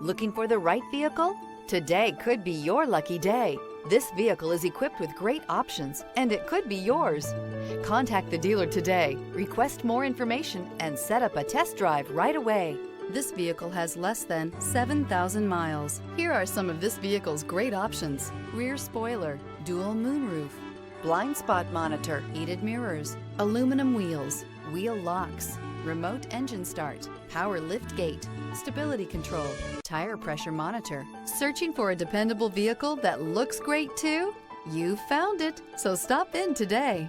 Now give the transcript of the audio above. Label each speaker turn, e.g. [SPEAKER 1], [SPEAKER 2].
[SPEAKER 1] Looking for the right vehicle? Today could be your lucky day. This vehicle is equipped with great options, and it could be yours. Contact the dealer today, request more information, and set up a test drive right away. This vehicle has less than 7,000 miles. Here are some of this vehicle's great options: rear spoiler, dual moonroof, blind spot monitor, heated mirrors, aluminum wheels, wheel locks, remote engine start, power lift gate, stability control, tire pressure monitor. Searching for a dependable vehicle that looks great too? You found it, so stop in today.